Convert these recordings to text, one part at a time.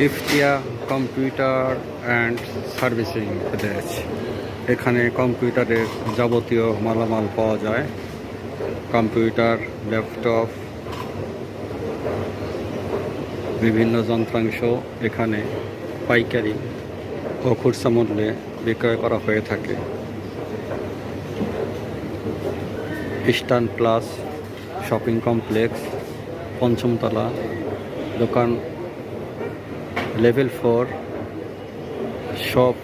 Iftia computer and servicing village. এখানে কম্পিউটারের যাবতীয় মালামাল পাওয়া যায়। কম্পিউটার, ল্যাপটপ, বিভিন্ন যন্ত্রাংশ এখানে পাইকারি ও খুচরা মূল্যে বিক্রয় করা হয়ে থাকে। ইস্টার্ন প্লাস শপিং কমপ্লেক্স, পঞ্চমতলা, দোকান লেভেল 4, শপ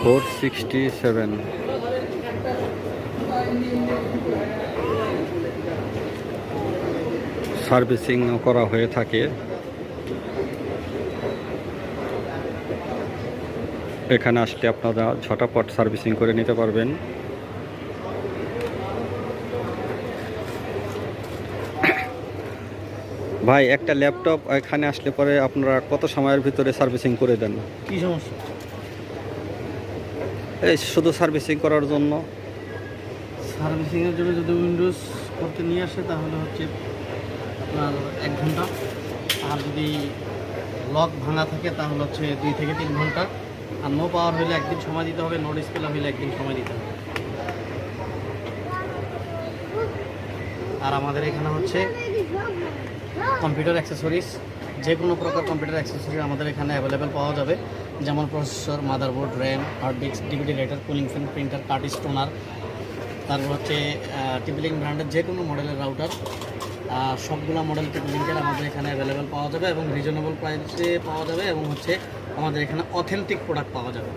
467। সার্ভিসিংও করা হয়ে থাকে। এখানে আসলে আপনারা ঝটাপট সার্ভিসিং করে নিতে পারবেন। ভাই, একটা ল্যাপটপ এখানে আসলে পরে আপনারা কত সময়ের ভিতরে সার্ভিসিং করে দেন? কি সমস্যা? এই শুধু সার্ভিসিং করার জন্য। সার্ভিসিংয়ের জন্য যদি উইন্ডোজ করতে নিয়ে আসে তাহলে হচ্ছে আপনার 1 ঘন্টা, আর যদি লক ভাঙা থাকে তাহলে হচ্ছে 2 থেকে 3 ঘন্টা, আর নো পাওয়ার হলে 1 দিন সময় দিতে হবে, নো ডিসপ্লে হলে 1 দিন সময় দিতে হবে। আর আমাদের এখানে হচ্ছে কম্পিউটার অ্যাক্সেসরিজ, যে কোনো প্রকার কম্পিউটার অ্যাক্সেসরিজ আমাদের এখানে অ্যাভেলেবেল পাওয়া যাবে, যেমন processor, motherboard, RAM, hard disk, DVD writer, cooling fan, printer, card toner, তারপর হচ্ছে টিপিলিং ব্র্যান্ডের যে কোনো মডেলের রাউটার, সবগুলো মডেল টিপিলিংকের আমাদের এখানে অ্যাভেলেবেল পাওয়া যাবে এবং রিজনেবল প্রাইসে পাওয়া যাবে, এবং হচ্ছে আমাদের এখানে অথেন্টিক প্রোডাক্ট পাওয়া যাবে।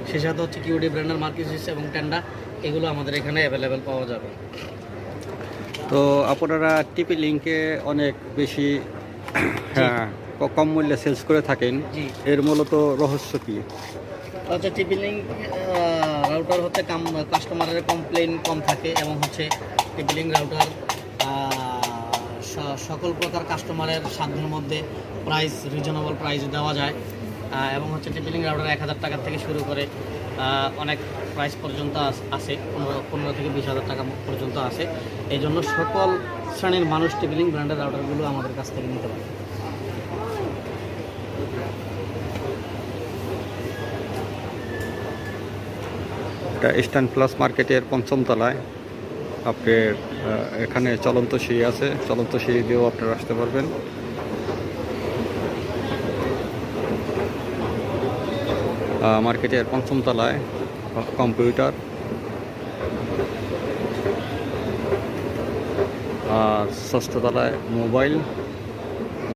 সে সাথে হচ্ছে কিউডি ব্র্যান্ডের মার্কিসিস এবং টেন্ডা, এগুলো আমাদের এখানে অ্যাভেলেবেল পাওয়া যাবে। তো আপনারা টিপি লিঙ্কে অনেক বেশি হ্যাঁ কম মূল্যে সেলস করে থাকেন, এর মূলত রহস্য কি? হচ্ছে টিপি লিঙ্ক রাউটার হচ্ছে কাস্টমারের কমপ্লেন কম থাকে, এবং হচ্ছে টিপি লিঙ্ক রাউটার সকল প্রকার কাস্টমারের সাধ্যের মধ্যে প্রাইস, রিজনেবল প্রাইস দেওয়া যায়, এবং হচ্ছে টিপি লিঙ্ক রাউটার 1000 টাকা থেকে শুরু করে অনেক প্রাইস পর্যন্ত আছে, 15 থেকে 20,000 টাকা পর্যন্ত আছে। এই জন্য সকল শ্রেণীর মানুষ টিপি লিঙ্ক ব্র্যান্ডের রাউটারগুলো আমাদের কাছ থেকে নিতে পারে। এটা ইস্টার্ন প্লাস মার্কেটের 5ম তলায়। আপনার এখানে চলন্ত সিঁড়ি আছে, চলন্ত সিঁড়ি দিয়েও আপনারা আসতে পারবেন। মার্কেটের 5ম তলায় কম্পিউটার, আর 6ষ্ঠ তলায় মোবাইল,